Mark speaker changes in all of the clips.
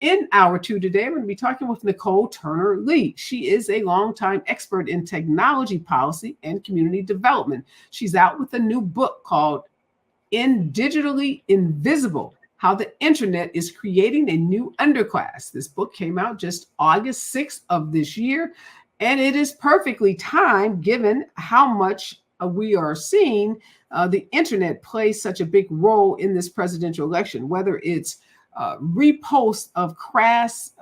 Speaker 1: In hour two today, we're going to be talking with Nicol Turner Lee. She is a longtime expert in technology policy and community development. She's out with a new book called In Digitally Invisible: How the Internet is Creating a New Underclass. This book came out just August 6th of this year, and it is perfectly timed given how much we are seeing the internet play such a big role in this presidential election, whether it's reposts of crass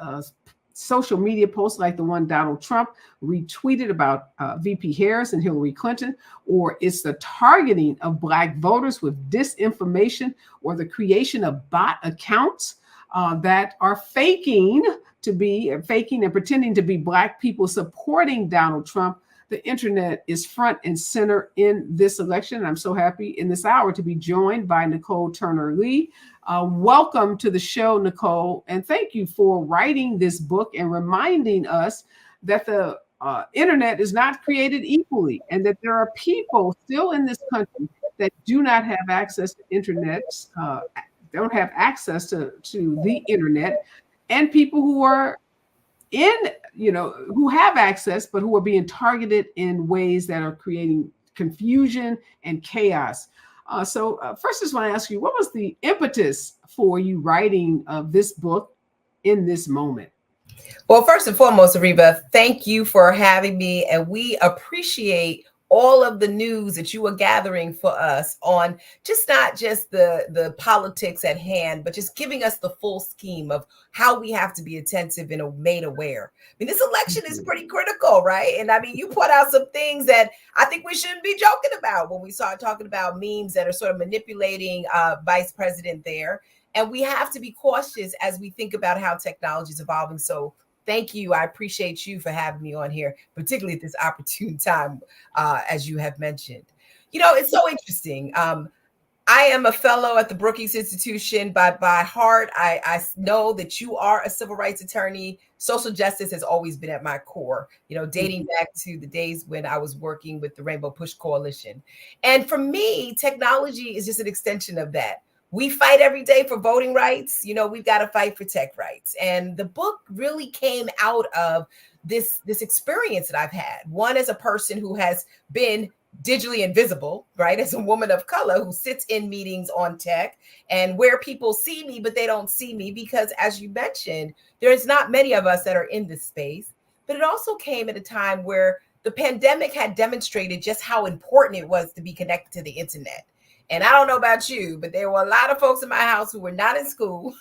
Speaker 1: social media posts like the one Donald Trump retweeted about VP Harris and Hillary Clinton, or it's the targeting of Black voters with disinformation, or the creation of bot accounts that are faking and pretending to be Black people supporting Donald Trump. The internet is front and center in this election. I'm so happy in this hour to be joined by Nicol Turner Lee. Welcome to the show, Nicol, and thank you for writing this book and reminding us that the internet is not created equally, and that there are people still in this country that do not have access to internet, don't have access to the internet, and people who are who have access, but who are being targeted in ways that are creating confusion and chaos. So first, I just want to ask you, what was the impetus for you writing this book in this moment?
Speaker 2: Well, first and foremost, Areva, thank you for having me. And we appreciate all of the news that you are gathering for us on not just the politics at hand, but just giving us the full scheme of how we have to be attentive and made aware. I mean, this election is pretty critical, right? And I mean, you put out some things that I think we shouldn't be joking about when we start talking about memes that are sort of manipulating Vice President there. And we have to be cautious as we think about how technology is evolving. So thank you. I appreciate you for having me on here, particularly at this opportune time, as you have mentioned. You know, it's so interesting. I am a fellow at the Brookings Institution by heart. I know that you are a civil rights attorney. Social justice has always been at my core, dating back to the days when I was working with the Rainbow Push Coalition. And for me, technology is just an extension of that. We fight every day for voting rights. We've got to fight for tech rights. And the book really came out of this experience that I've had. One, as a person who has been digitally invisible, right? As a woman of color who sits in meetings on tech and where people see me, but they don't see me because, as you mentioned, there's not many of us that are in this space. But it also came at a time where the pandemic had demonstrated just how important it was to be connected to the internet. And I don't know about you, but there were a lot of folks in my house who were not in school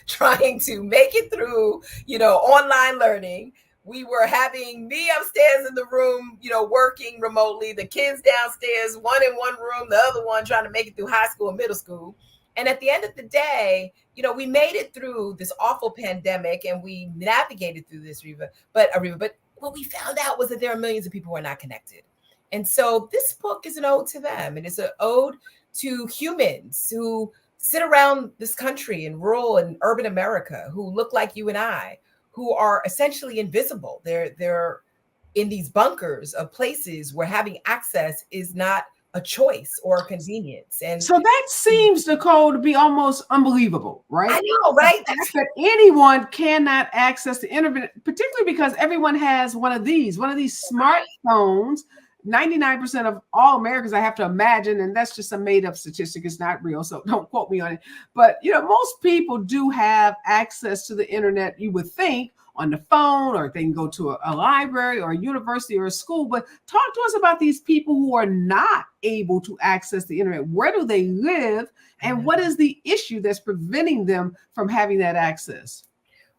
Speaker 2: trying to make it through, online learning. We were having me upstairs in the room, working remotely, the kids downstairs, one in one room, the other one trying to make it through high school and middle school. And at the end of the day, we made it through this awful pandemic and we navigated through this, But what we found out was that there are millions of people who are not connected. And so this book is an ode to them. And it's an ode to humans who sit around this country in rural and urban America, who look like you and I, who are essentially invisible. They're in these bunkers of places where having access is not a choice or a convenience. And
Speaker 1: so that seems, Nicol, to be almost unbelievable, right?
Speaker 2: I know, right?
Speaker 1: That anyone cannot access the internet, particularly because everyone has one of these smartphones. 99% of all Americans, I have to imagine, and that's just a made-up statistic, it's not real, so don't quote me on it. But most people do have access to the internet, you would think, on the phone, or they can go to a library or a university or a school. But talk to us about these people who are not able to access the internet. Where do they live, and what is the issue that's preventing them from having that access?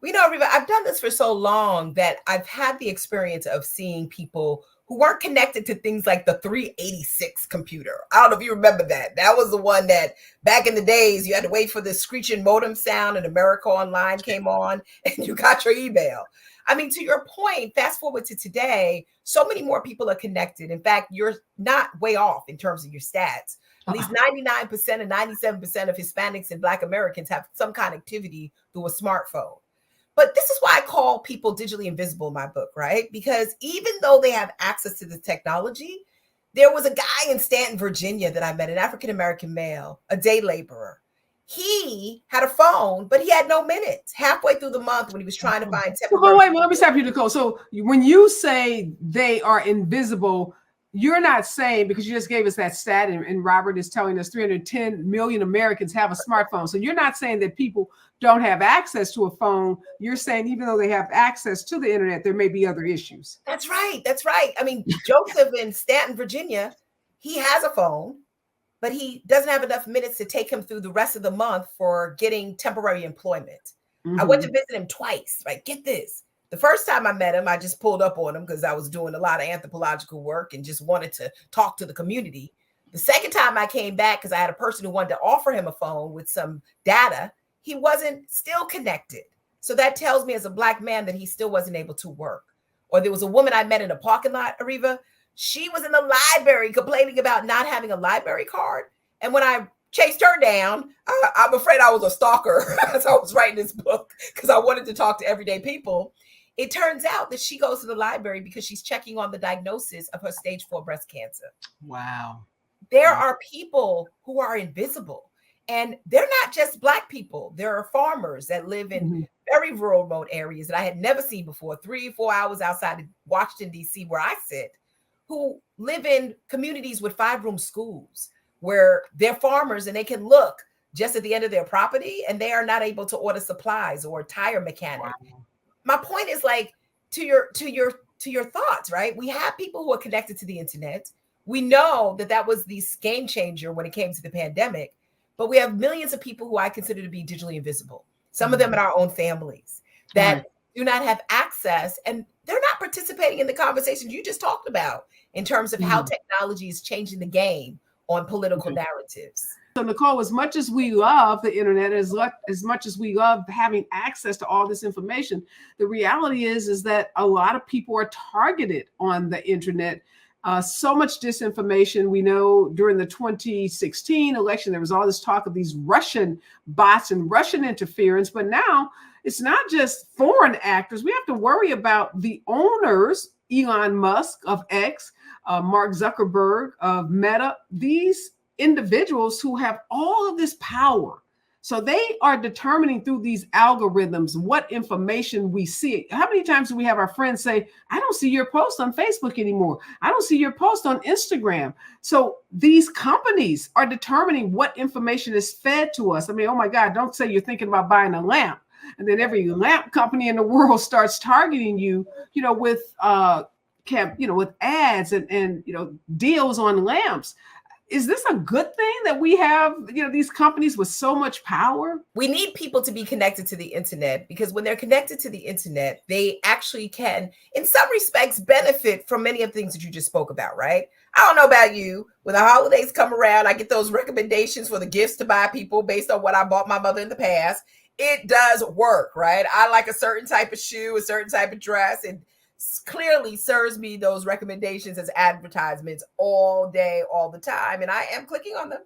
Speaker 2: Areva, I've done this for so long that I've had the experience of seeing people who weren't connected to things like the 386 computer. I don't know if you remember that. That was the one that back in the days, you had to wait for the screeching modem sound and America Online came on and you got your email. I mean, to your point, fast forward to today, so many more people are connected. In fact, you're not way off in terms of your stats. At least 99% and 97% of Hispanics and Black Americans have some connectivity through a smartphone. But this is why I call people digitally invisible in my book, right? Because even though they have access to the technology, there was a guy in Stanton, Virginia that I met, an African-American male, a day laborer. he had a phone, but he had no minutes halfway through the month when he was trying to find
Speaker 1: But
Speaker 2: temporary.
Speaker 1: wait, let me stop you, Nicole. So when you say they are invisible, you're not saying, because you just gave us that stat, and Robert is telling us 310 million Americans have a smartphone. So you're not saying that people don't have access to a phone. You're saying even though they have access to the internet, there may be other issues.
Speaker 2: That's right. That's right. I mean, Joseph in Stanton, Virginia, he has a phone, but he doesn't have enough minutes to take him through the rest of the month for getting temporary employment. I went to visit him twice, right? Get this. The first time I met him, I just pulled up on him because I was doing a lot of anthropological work and just wanted to talk to the community. The second time I came back, because I had a person who wanted to offer him a phone with some data, he wasn't still connected. So that tells me as a Black man that he still wasn't able to work. Or there was a woman I met in a parking lot, Areva. She was in the library complaining about not having a library card. And when I chased her down, I'm afraid I was a stalker as I was writing this book because I wanted to talk to everyday people. It turns out that she goes to the library because she's checking on the diagnosis of her stage 4 breast cancer.
Speaker 1: Wow.
Speaker 2: There are people who are invisible, and they're not just Black people. There are farmers that live in very rural, remote areas that I had never seen before, 3-4 hours outside of Washington, D.C., where I sit, who live in communities with 5-room schools where they're farmers and they can look just at the end of their property and they are not able to order supplies or tire mechanic. Wow. My point is, like, to your thoughts, right? We have people who are connected to the internet. We know that was the game changer when it came to the pandemic, but we have millions of people who I consider to be digitally invisible. Some of them in our own families that do not have access, and they're not participating in the conversations you just talked about in terms of how technology is changing the game on political narratives.
Speaker 1: So Nicole, as much as we love the internet, as much as we love having access to all this information, the reality is that a lot of people are targeted on the internet. So much disinformation. We know during the 2016 election, there was all this talk of these Russian bots and Russian interference, but now it's not just foreign actors. We have to worry about the owners, Elon Musk of X, Mark Zuckerberg of Meta, these individuals who have all of this power. So they are determining through these algorithms what information we see. How many times do we have our friends say, I don't see your post on Facebook anymore. I don't see your post on Instagram. So these companies are determining what information is fed to us. I mean, oh my God, don't say you're thinking about buying a lamp. And then every lamp company in the world starts targeting you, with with ads and deals on lamps. Is this a good thing that we have, these companies with so much power?
Speaker 2: We need people to be connected to the internet because when they're connected to the internet, they actually can, in some respects, benefit from many of the things that you just spoke about, right? I don't know about you. When the holidays come around, I get those recommendations for the gifts to buy people based on what I bought my mother in the past. It does work, right? I like a certain type of shoe, a certain type of dress, and clearly serves me those recommendations as advertisements all day, all the time. And I am clicking on them,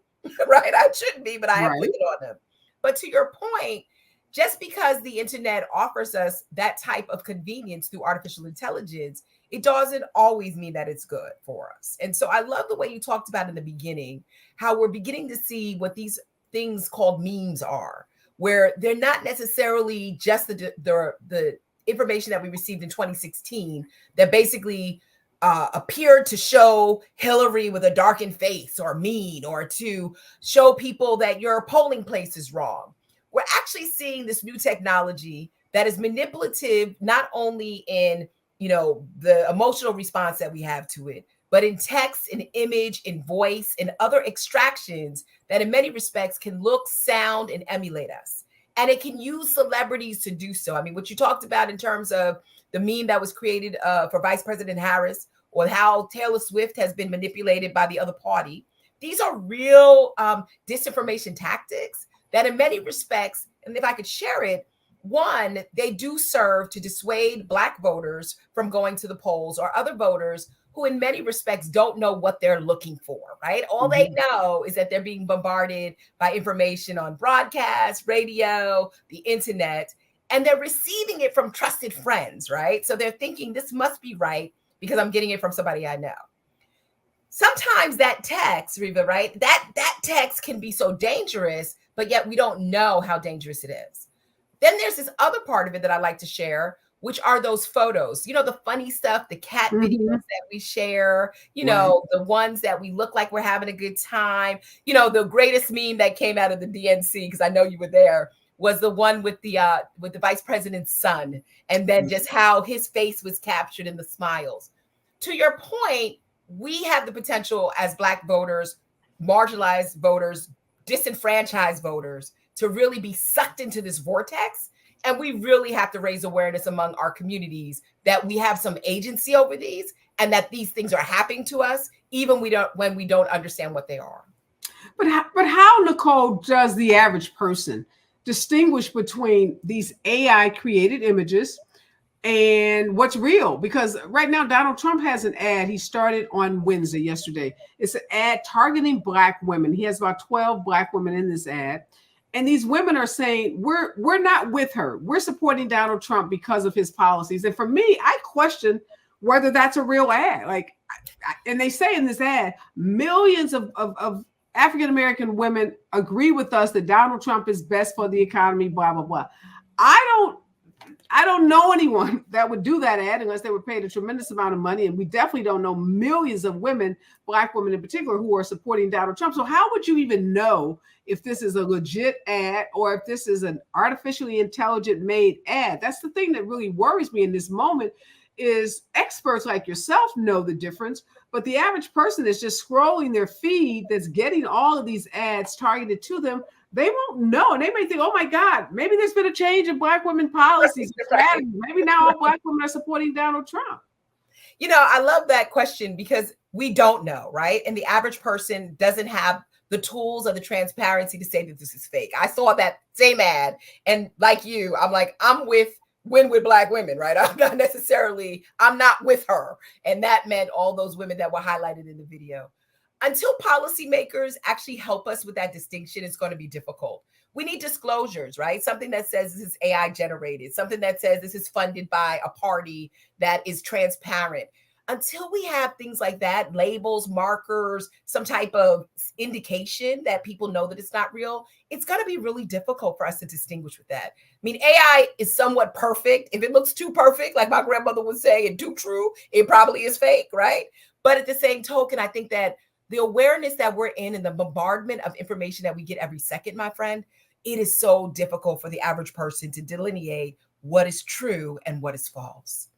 Speaker 2: right? I shouldn't be, but I am clicking on them. But to your point, just because the internet offers us that type of convenience through artificial intelligence, it doesn't always mean that it's good for us. And so I love the way you talked about in the beginning, how we're beginning to see what these things called memes are, where they're not necessarily just the information that we received in 2016 that basically appeared to show Hillary with a darkened face or mean, or to show people that your polling place is wrong. We're actually seeing this new technology that is manipulative, not only in the emotional response that we have to it, but in text, in image, in voice, in other extractions that in many respects can look, sound, and emulate us. And it can use celebrities to do so. I mean, what you talked about in terms of the meme that was created for Vice President Harris, or how Taylor Swift has been manipulated by the other party. These are real disinformation tactics that in many respects, and if I could share it, one, they do serve to dissuade Black voters from going to the polls, or other voters who in many respects don't know what they're looking for, right? All they know is that they're being bombarded by information on broadcast, radio, the internet, and they're receiving it from trusted friends, right? So they're thinking this must be right because I'm getting it from somebody I know. Sometimes that text, Reva, right? That text can be so dangerous, but yet we don't know how dangerous it is. Then there's this other part of it that I like to share, which are those photos, the funny stuff, the cat videos that we share, the ones that we look like we're having a good time. The greatest meme that came out of the DNC, because I know you were there, was the one with the vice president's son, and then just how his face was captured in the smiles. To your point, we have the potential as Black voters, marginalized voters, disenfranchised voters, to really be sucked into this vortex. And we really have to raise awareness among our communities that we have some agency over these, and that these things are happening to us, even when we don't understand what they are.
Speaker 1: But how, Nicole, does the average person distinguish between these AI created images and what's real? Because right now, Donald Trump has an ad he started on Wednesday, yesterday. It's an ad targeting Black women. He has about 12 Black women in this ad. And these women are saying, we're not with her. We're supporting Donald Trump because of his policies. And for me, I question whether that's a real ad. And they say in this ad, millions of African-American women agree with us that Donald Trump is best for the economy, blah, blah, blah. I don't know anyone that would do that ad unless they were paid a tremendous amount of money. And we definitely don't know millions of women, Black women in particular, who are supporting Donald Trump. So how would you even know if this is a legit ad or if this is an artificially intelligent made ad? That's the thing that really worries me in this moment, is experts like yourself know the difference, but the average person is just scrolling their feed that's getting all of these ads targeted to them. They won't know. And they may think, oh my God, maybe there's been a change in Black women policies. Right. Maybe now all Black women are supporting Donald Trump.
Speaker 2: I love that question because we don't know, right? And the average person doesn't have the tools or the transparency to say that this is fake. I saw that same ad, and like you, I'm like, I'm with Black women, right? I'm not with her. And that meant all those women that were highlighted in the video. Until policymakers actually help us with that distinction, it's going to be difficult. We need disclosures, right? Something that says this is AI generated, something that says this is funded by a party that is transparent. Until we have things like that, labels, markers, some type of indication that people know that it's not real, it's going to be really difficult for us to distinguish with that. I mean, AI is somewhat perfect. If it looks too perfect, like my grandmother would say, and too true, it probably is fake, right? But at the same token, I think that the awareness that we're in and the bombardment of information that we get every second, my friend, it is so difficult for the average person to delineate what is true and what is false.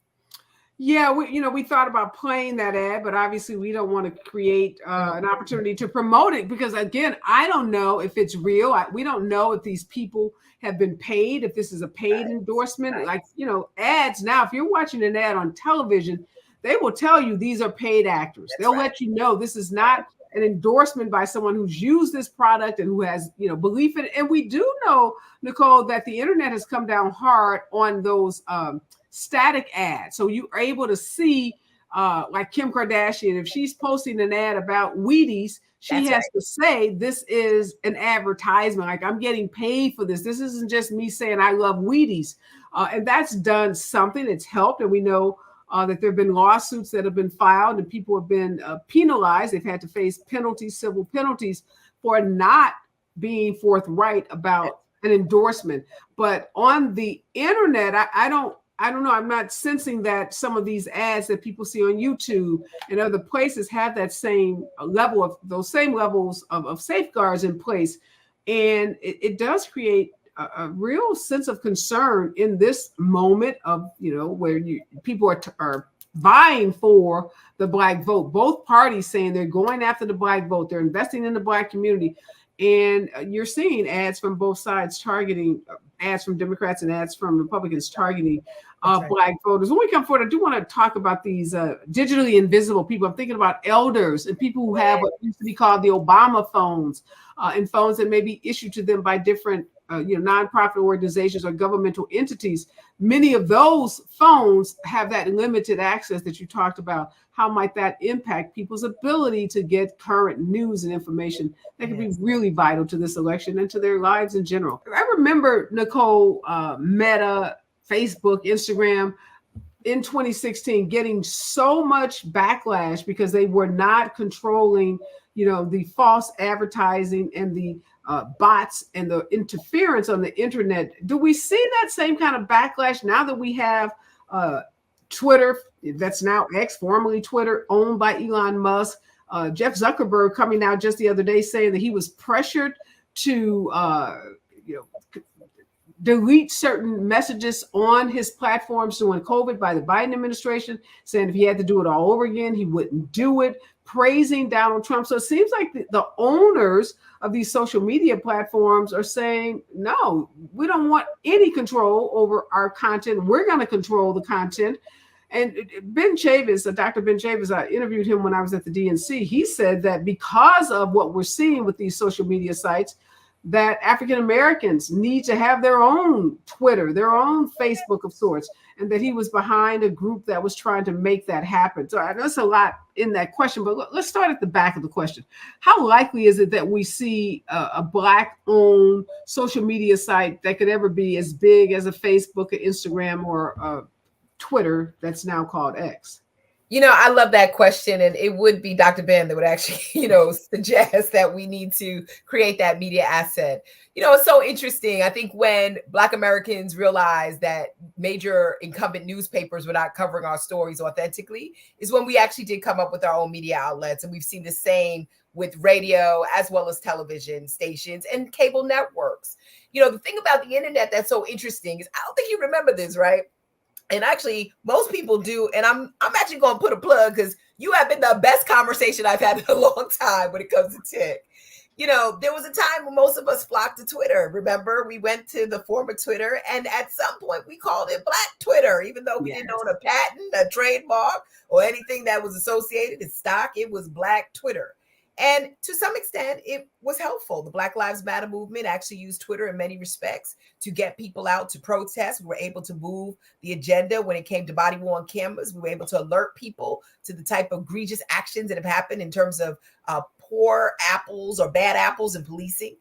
Speaker 1: Yeah, we thought about playing that ad, but obviously we don't want to create an opportunity to promote it because, again, I don't know if it's real. We don't know if these people have been paid, if this is a paid endorsement. Right. Ads now, if you're watching an ad on television, they will tell you these are paid actors. They'll let you know this is not an endorsement by someone who's used this product and who has, belief in it. And we do know, Nicole, that the internet has come down hard on those static ads. So you are able to see, like Kim Kardashian, if she's posting an ad about Wheaties, she has to say, this is an advertisement. Like, I'm getting paid for this. This isn't just me saying I love Wheaties. And that's done something. It's helped. And we know that there have been lawsuits that have been filed and people have been penalized. They've had to face penalties, civil penalties, for not being forthright about an endorsement. But on the internet, I don't know. I'm not sensing that some of these ads that people see on YouTube and other places have that same level of those same levels of safeguards in place. And it does create a real sense of concern in this moment of, where people are vying for the Black vote. Both parties saying they're going after the Black vote. They're investing in the Black community. And you're seeing ads from both sides targeting, ads from Democrats and ads from Republicans targeting Black voters. When we come forward, I do want to talk about these digitally invisible people. I'm thinking about elders and people who have what used to be called the Obama phones, and phones that may be issued to them by different nonprofit organizations or governmental entities. Many of those phones have that limited access that you talked about. How might that impact people's ability to get current news and information that can be really vital to this election and to their lives in general? I remember, Nicole, Meta, Facebook, Instagram in 2016 getting so much backlash because they were not controlling, the false advertising and the bots and the interference on the internet. Do we see that same kind of backlash now that we have Twitter, that's now X, formerly Twitter, owned by Elon Musk? Jeff Zuckerberg coming out just the other day saying that he was pressured to delete certain messages on his platforms during COVID by the Biden administration, saying if he had to do it all over again, he wouldn't do it, praising Donald Trump. So it seems like the owners of these social media platforms are saying, no, we don't want any control over our content. We're going to control the content. And Ben Chavis, Dr. Ben Chavis, I interviewed him when I was at the DNC. He said that because of what we're seeing with these social media sites, that African Americans need to have their own Twitter, their own Facebook of sorts, and that he was behind a group that was trying to make that happen. So I know there's a lot in that question, but let's start at the back of the question. How likely is it that we see a Black-owned social media site that could ever be as big as a Facebook, or Instagram, or Twitter that's now called X?
Speaker 2: I love that question. And it would be Dr. Ben that would actually, suggest that we need to create that media asset. It's so interesting. I think when Black Americans realized that major incumbent newspapers were not covering our stories authentically is when we actually did come up with our own media outlets. And we've seen the same with radio as well as television stations and cable networks. The thing about the internet that's so interesting is I don't think you remember this, right? And actually, most people do. And I'm actually going to put a plug because you have been the best conversation I've had in a long time when it comes to tech. There was a time when most of us flocked to Twitter. Remember, we went to the former Twitter, and at some point we called it Black Twitter, even though we didn't own a patent, a trademark, or anything that was associated as stock. It was Black Twitter. And to some extent, it was helpful. The Black Lives Matter movement actually used Twitter in many respects to get people out to protest. We were able to move the agenda when it came to body worn cameras. We were able to alert people to the type of egregious actions that have happened in terms of poor apples or bad apples in policing.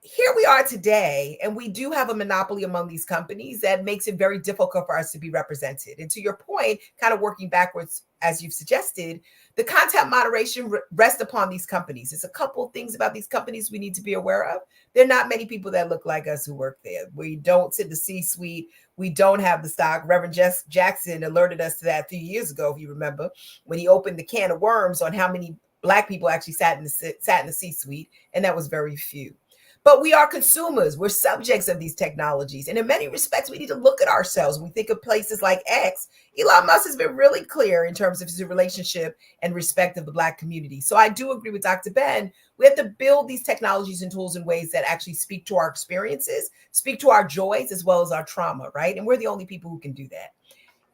Speaker 2: Here we are today, and we do have a monopoly among these companies that makes it very difficult for us to be represented. And to your point, kind of working backwards, as you've suggested, the content moderation rests upon these companies. There's a couple of things about these companies we need to be aware of. There are not many people that look like us who work there. We don't sit in the C-suite. We don't have the stock. Reverend Jackson alerted us to that a few years ago, if you remember, when he opened the can of worms on how many Black people actually sat in the C-suite, and that was very few. But we are consumers. We're subjects of these technologies. And in many respects, we need to look at ourselves. When we think of places like X, Elon Musk has been really clear in terms of his relationship and respect of the Black community. So I do agree with Dr. Ben. We have to build these technologies and tools in ways that actually speak to our experiences, speak to our joys, as well as our trauma, right? And we're the only people who can do that.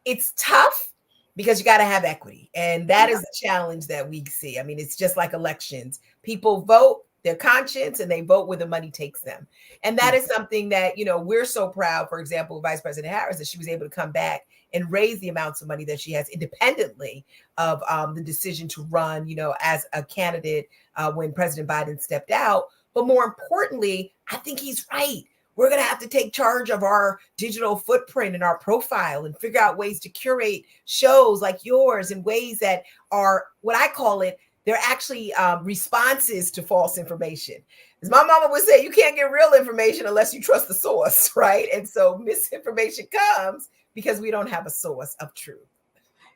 Speaker 2: It's tough because you got to have equity. And that is the challenge that we see. I mean, it's just like elections. People vote their conscience and they vote where the money takes them. And that is something that, we're so proud, for example, Vice President Harris, that she was able to come back and raise the amounts of money that she has independently of the decision to run, as a candidate when President Biden stepped out. But more importantly, I think he's right. We're going to have to take charge of our digital footprint and our profile and figure out ways to curate shows like yours in ways that are what I call it. They're actually responses to false information. As my mama would say, you can't get real information unless you trust the source, right? And so misinformation comes because we don't have a source of truth.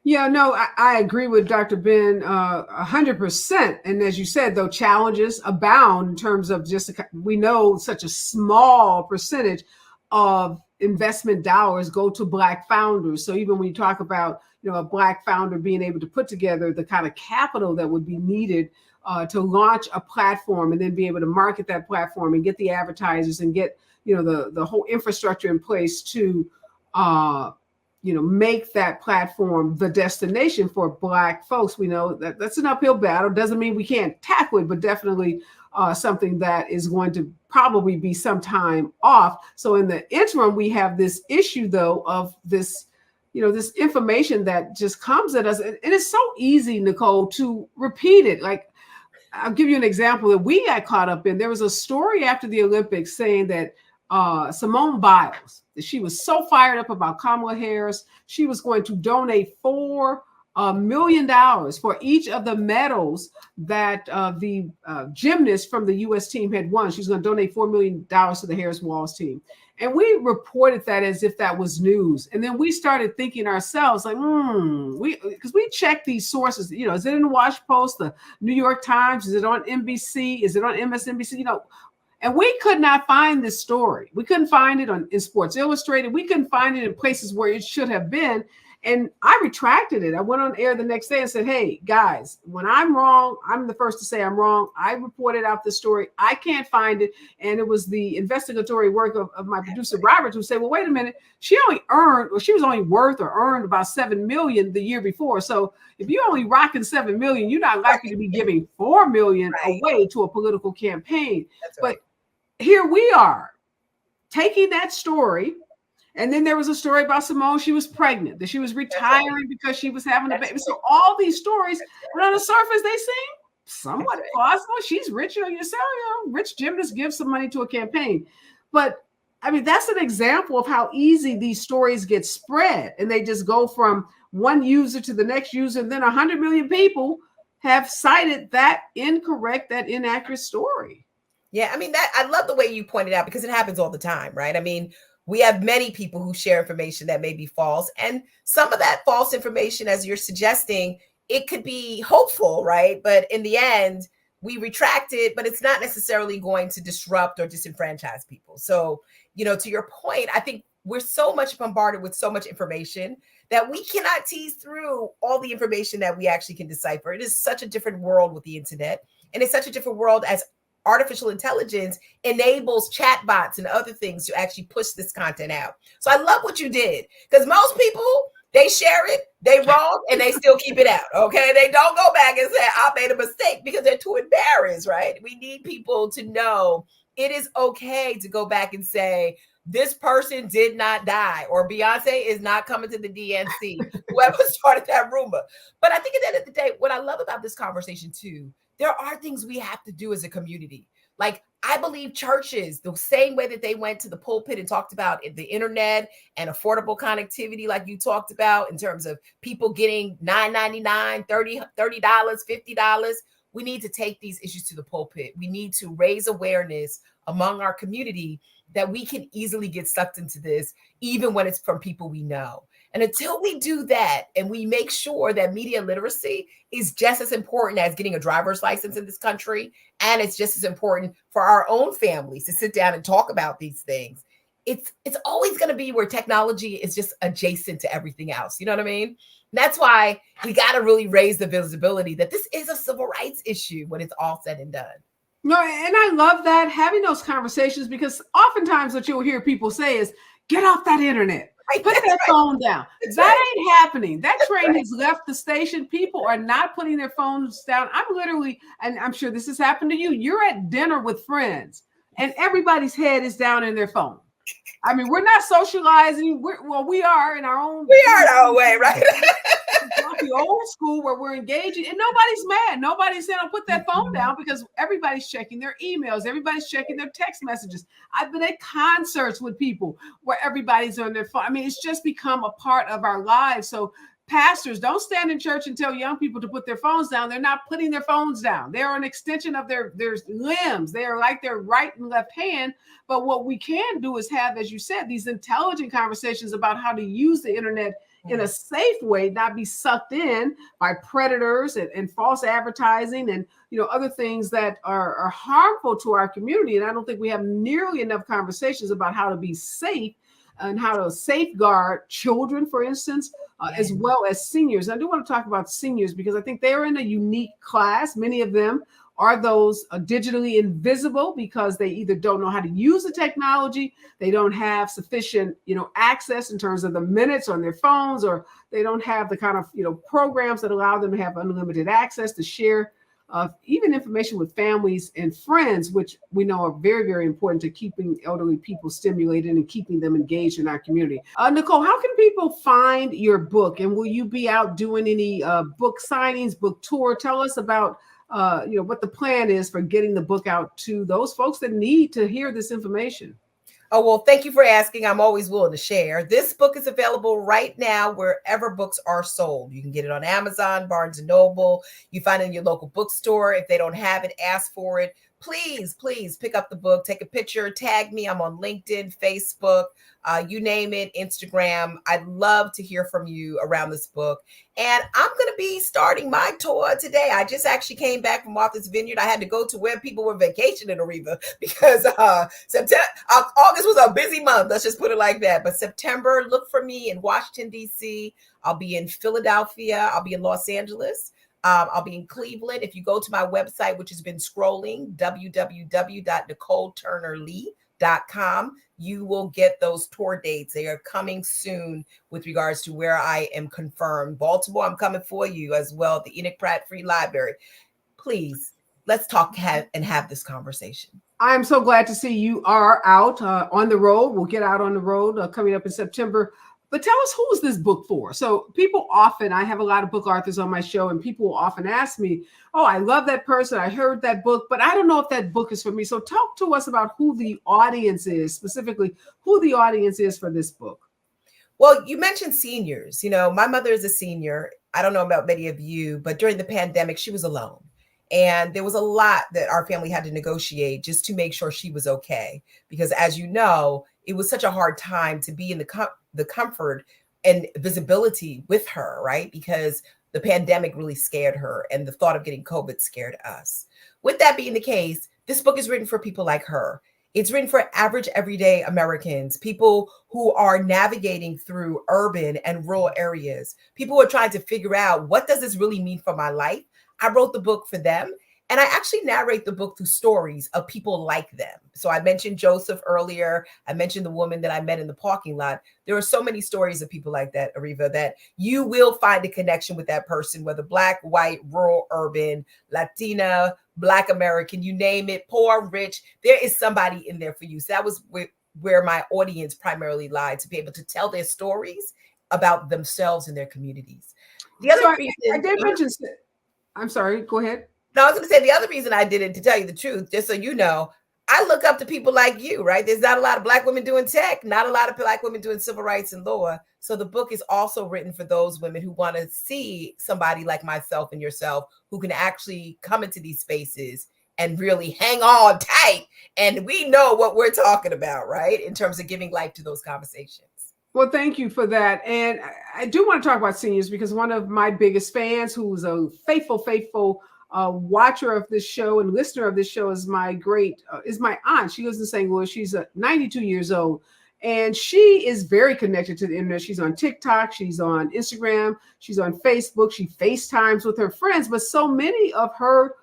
Speaker 1: Yeah, no, I agree with Dr. Ben 100%. And as you said, though, challenges abound in terms of we know such a small percentage of investment dollars go to Black founders. So even when you talk about, a Black founder being able to put together the kind of capital that would be needed to launch a platform and then be able to market that platform and get the advertisers and get, the whole infrastructure in place to, make that platform the destination for Black folks. We know that that's an uphill battle. Doesn't mean we can't tackle it, but definitely something that is going to probably be some time off. So in the interim, we have this issue, though, of this, this information that just comes at us. And it's so easy, Nicole, to repeat it. Like, I'll give you an example that we got caught up in. There was a story after the Olympics saying that Simone Biles, she was so fired up about Kamala Harris. She was going to donate 4 $1 million for each of the medals that the gymnast from the U.S. team had won. She's going to donate $4 million to the Harris Walls team. And we reported that as if that was news. And then we started thinking ourselves, like, because we checked these sources, is it in the Washington Post, the New York Times? Is it on NBC? Is it on MSNBC? And we could not find this story. We couldn't find it in Sports Illustrated. We couldn't find it in places where it should have been. And I retracted it. I went on air the next day and said, hey, guys, when I'm wrong, I'm the first to say I'm wrong. I reported out this story. I can't find it. And it was the investigatory work of my producer, Robert, who said, well, wait a minute. She was only worth or earned about $7 million the year before. So if you're only rocking $7 million, you're not likely to be giving $4 million away to a political campaign. That's right. But here we are taking that story. And then there was a story about Simone. She was pregnant, that she was retiring because she was having a baby. So all these stories, but on the surface, they seem somewhat plausible. She's rich, you say, rich gymnasts give some money to a campaign. But I mean, that's an example of how easy these stories get spread. And they just go from one user to the next user. And then 100 million people have cited that incorrect, that inaccurate story.
Speaker 2: Yeah, I mean, I love the way you pointed out, because it happens all the time, right? I mean, we have many people who share information that may be false. And some of that false information, as you're suggesting, it could be hopeful, right? But in the end, we retract it, but it's not necessarily going to disrupt or disenfranchise people. So, to your point, I think we're so much bombarded with so much information that we cannot tease through all the information that we actually can decipher. It is such a different world with the internet. And it's such a different world as artificial intelligence enables chatbots and other things to actually push this content out. So I love what you did, because most people, they share it, they wrong, and they still keep it out. Okay. They don't go back and say, I made a mistake, because they're too embarrassed, right? We need people to know it is okay to go back and say, this person did not die, or Beyonce is not coming to the DNC, whoever started that rumor. But I think at the end of the day, what I love about this conversation too, there are things we have to do as a community. Like, I believe churches, the same way that they went to the pulpit and talked about the internet and affordable connectivity, like you talked about, in terms of people getting $9.99, $30, $50, we need to take these issues to the pulpit. We need to raise awareness among our community that we can easily get sucked into this, even when it's from people we know. And until we do that, and we make sure that media literacy is just as important as getting a driver's license in this country, and it's just as important for our own families to sit down and talk about these things, it's always going to be where technology is just adjacent to everything else. You know what I mean? And that's why we got to really raise the visibility that this is a civil rights issue when it's all said and done.
Speaker 1: No, and I love that, having those conversations, because oftentimes what you'll hear people say is, get off that internet. Put that phone down. That ain't happening. That train has left the station. People are not putting their phones down. I'm literally, and I'm sure this has happened to you, you're at dinner with friends and everybody's head is down in their phone. I mean, we're not socializing. We are in our own.
Speaker 2: We are in our own way, right?
Speaker 1: The old school where we're engaging, and nobody's mad. Nobody's saying, "Oh, put that phone down," because everybody's checking their emails. Everybody's checking their text messages. I've been at concerts with people where everybody's on their phone. I mean, it's just become a part of our lives. So pastors, don't stand in church and tell young people to put their phones down. They're not putting their phones down. They're an extension of their limbs. They are like their right and left hand. But what we can do is have, as you said, these intelligent conversations about how to use the internet in a safe way, not be sucked in by predators and false advertising and other things that are harmful to our community. And I don't think we have nearly enough conversations about how to be safe and how to safeguard children, for instance, as well as seniors. I do want to talk about seniors because I think they're in a unique class. Many of them are those digitally invisible because they either don't know how to use the technology, they don't have sufficient, access in terms of the minutes on their phones, or they don't have the kind of, programs that allow them to have unlimited access to share even information with families and friends, which we know are very, very important to keeping elderly people stimulated and keeping them engaged in our community. Nicol, how can people find your book? And will you be out doing any book signings, book tour? Tell us about what the plan is for getting the book out to those folks that need to hear this information.
Speaker 2: Oh, well, thank you for asking. I'm always willing to share. This book is available right now wherever books are sold. You can get it on Amazon, Barnes and Noble. You find it in your local bookstore. If they don't have it, ask for it. Please, please pick up the book, take a picture, tag me. I'm on LinkedIn, Facebook, you name it, Instagram. I'd love to hear from you around this book. And I'm going to be starting my tour today. I just actually came back from Martha's Vineyard. I had to go to where people were vacationing, Areva, because September, August was a busy month. Let's just put it like that. But September, look for me in Washington, D.C. I'll be in Philadelphia. I'll be in Los Angeles. I'll be in Cleveland. If you go to my website, which has been scrolling, www.NicolTurnerLee.com, you will get those tour dates. They are coming soon with regards to where I am confirmed. Baltimore, I'm coming for you as well. The Enoch Pratt Free Library. Please, let's talk and have this conversation.
Speaker 1: I'm so glad to see you are out on the road. We'll get out on the road coming up in September. But tell us, who is this book for? So people often, I have a lot of book authors on my show, and people will often ask me, oh, I love that person. I heard that book, but I don't know if that book is for me. So talk to us about who the audience is, specifically who the audience is for this book.
Speaker 2: Well, you mentioned seniors. You know, my mother is a senior. I don't know about many of you, but during the pandemic, she was alone. And there was a lot that our family had to negotiate just to make sure she was okay. Because as you know, it was such a hard time to be in the comfort and visibility with her, right? Because the pandemic really scared her and the thought of getting COVID scared us. With that being the case, this book is written for people like her. It's written for average, everyday Americans, people who are navigating through urban and rural areas, people who are trying to figure out, what does this really mean for my life? I wrote the book for them. And I actually narrate the book through stories of people like them. So I mentioned Joseph earlier. I mentioned the woman that I met in the parking lot. There are so many stories of people like that, Areva, that you will find a connection with that person, whether Black, white, rural, urban, Latina, Black American, you name it, poor, rich. There is somebody in there for you. So that was where my audience primarily lied, to be able to tell their stories about themselves and their communities. The other reason
Speaker 1: I did mention, I'm sorry, go ahead.
Speaker 2: No, I was going to say the other reason I did it, to tell you the truth, just so you know, I look up to people like you, right? There's not a lot of Black women doing tech, not a lot of Black women doing civil rights and law. So the book is also written for those women who want to see somebody like myself and yourself who can actually come into these spaces and really hang on tight. And we know what we're talking about, right? In terms of giving life to those conversations.
Speaker 1: Well, thank you for that. And I do want to talk about seniors, because one of my biggest fans, who's a faithful watcher of this show and listener of this show, is my aunt. She lives in St. Louis. She's 92 years old, and she is very connected to the internet. She's on TikTok, she's on Instagram, she's on Facebook, she FaceTimes with her friends, but so many of her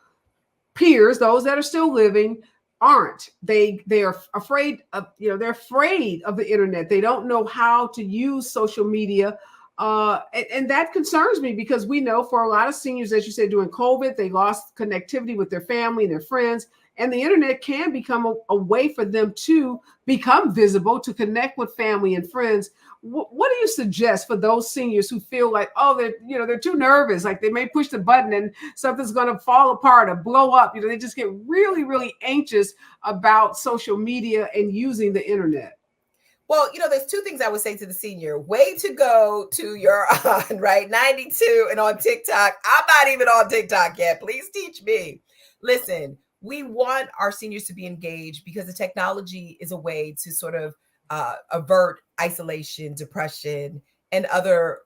Speaker 1: peers, those that are still living, aren't. They are afraid of, they're afraid of the internet. They don't know how to use social media. And that concerns me, because we know for a lot of seniors, as you said, during COVID, they lost connectivity with their family and their friends. And the internet can become a way for them to become visible, to connect with family and friends. What do you suggest for those seniors who feel like, oh, they're too nervous, like they may push the button and something's going to fall apart or blow up? They just get really, really anxious about social media and using the internet.
Speaker 2: Well, there's two things I would say to the senior. Way to go to your aunt, right? 92 and on TikTok. I'm not even on TikTok yet. Please teach me. Listen, we want our seniors to be engaged, because the technology is a way to sort of avert isolation, depression, and other,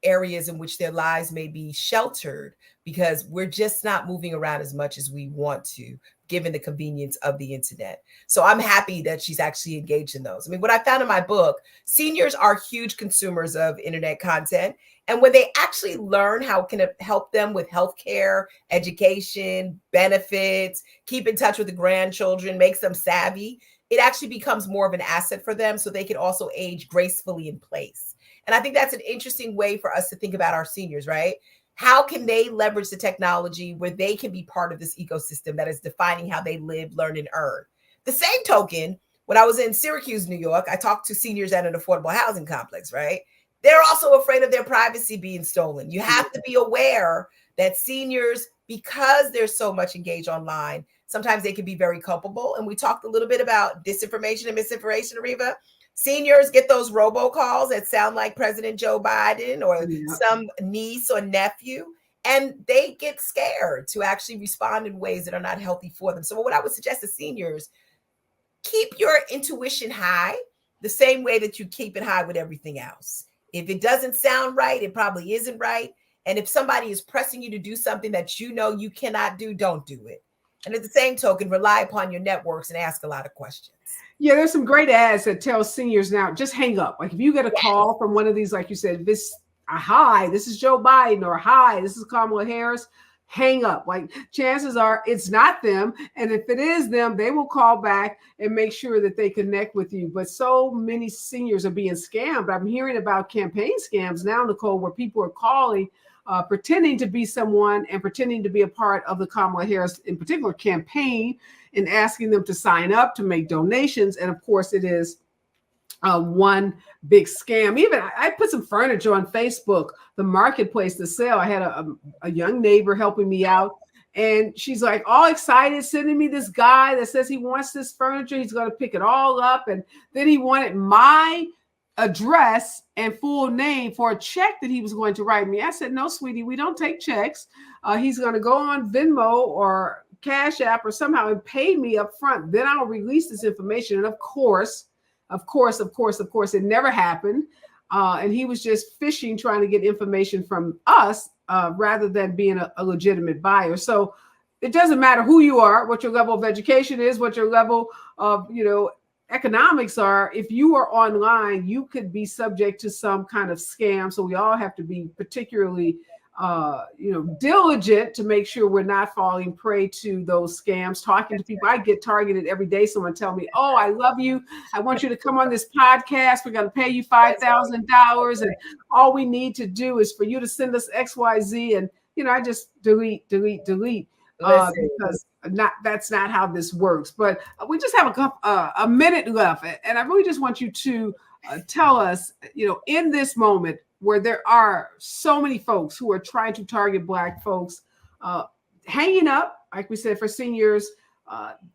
Speaker 2: areas in which their lives may be sheltered, because we're just not moving around as much as we want to, given the convenience of the internet. So I'm happy that she's actually engaged in those. I mean, what I found in my book, seniors are huge consumers of internet content. And when they actually learn how it can help them with healthcare, education, benefits, keep in touch with the grandchildren, makes them savvy, it actually becomes more of an asset for them, so they can also age gracefully in place. And I think that's an interesting way for us to think about our seniors, right? How can they leverage the technology where they can be part of this ecosystem that is defining how they live, learn, and earn? The same token, when I was in Syracuse, New York, I talked to seniors at an affordable housing complex, right? They're also afraid of their privacy being stolen. You have to be aware that seniors, because there's so much engaged online, sometimes they can be very culpable. And we talked a little bit about disinformation and misinformation, Areva. Seniors get those robocalls that sound like President Joe Biden or some niece or nephew, and they get scared to actually respond in ways that are not healthy for them. So what I would suggest to seniors, keep your intuition high the same way that you keep it high with everything else. If it doesn't sound right, it probably isn't right. And if somebody is pressing you to do something that you know you cannot do, don't do it. And at the same token, rely upon your networks and ask a lot of questions.
Speaker 1: Yeah, there's some great ads that tell seniors now, just hang up. Like if you get a call from one of these, like you said, hi, this is Joe Biden, or hi, this is Kamala Harris, hang up. Like chances are it's not them. And if it is them, they will call back and make sure that they connect with you. But so many seniors are being scammed. I'm hearing about campaign scams now, Nicole, where people are calling, pretending to be someone and pretending to be a part of the Kamala Harris, in particular, campaign, and asking them to sign up, to make donations. And of course, it is one big scam. Even I put some furniture on Facebook, the marketplace, to sell. I had a young neighbor helping me out, and she's like all excited, sending me this guy that says he wants this furniture. He's going to pick it all up. And then he wanted my address and full name for a check that he was going to write me. I said, no, sweetie, we don't take checks. He's going to go on Venmo or Cash App or somehow and pay me up front. Then I'll release this information. And of course, it never happened. And he was just fishing, trying to get information from us rather than being a legitimate buyer. So it doesn't matter who you are, what your level of education is, what your level of, economics are. If you are online, you could be subject to some kind of scam. So we all have to be particularly diligent to make sure we're not falling prey to those scams. Talking to people, I get targeted every day. Someone tell me, "Oh, I love you. I want you to come on this podcast. We're going to pay you $5,000, and all we need to do is for you to send us XYZ." And I just delete. Because that's not how this works. But we just have a minute left, and I really just want you to tell us, in this moment where there are so many folks who are trying to target Black folks, hanging up, like we said, for seniors,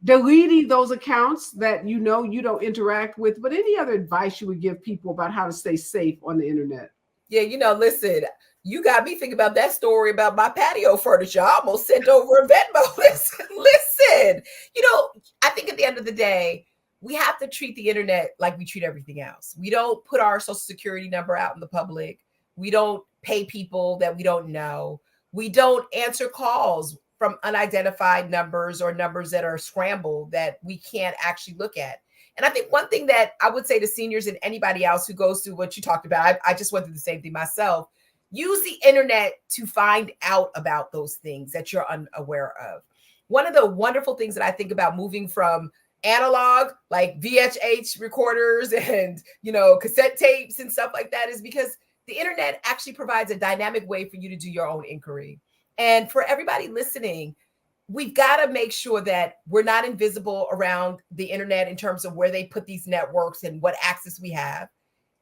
Speaker 1: deleting those accounts that you don't interact with, but any other advice you would give people about how to stay safe on the internet?
Speaker 2: Yeah, listen, you got me thinking about that story about my patio furniture. I almost sent over a Venmo. Listen, I think at the end of the day, we have to treat the internet like we treat everything else. We don't put our social security number out in the public. We don't pay people that we don't know. We don't answer calls from unidentified numbers or numbers that are scrambled that we can't actually look at. And I think one thing that I would say to seniors and anybody else who goes through what you talked about, I just went through the same thing myself. Use the internet to find out about those things that you're unaware of. One of the wonderful things that I think about moving from analog, like VHH recorders and, cassette tapes and stuff like that, is because the internet actually provides a dynamic way for you to do your own inquiry. And for everybody listening, we've got to make sure that we're not invisible around the internet in terms of where they put these networks and what access we have.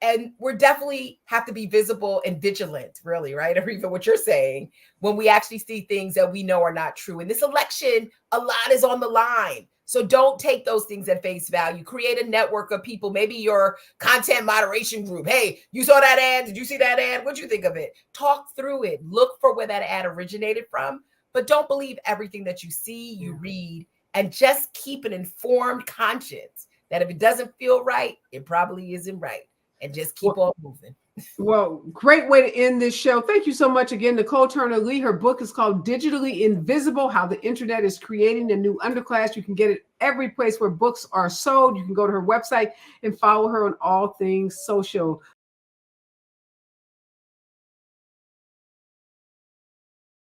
Speaker 2: And we're definitely have to be visible and vigilant, really, right? Or even what you're saying, when we actually see things that we know are not true. In this election, a lot is on the line. So don't take those things at face value. Create a network of people, maybe your content moderation group. Hey, you saw that ad? Did you see that ad? What'd you think of it? Talk through it. Look for where that ad originated from. But don't believe everything that you see, you read, and just keep an informed conscience that if it doesn't feel right, it probably isn't right. And just keep on moving.
Speaker 1: Well, great way to end this show. Thank you so much again, Nicol Turner Lee. Her book is called Digitally Invisible: How the Internet is Creating a New Underclass. You can get it every place where books are sold. You can go to her website and follow her on all things social.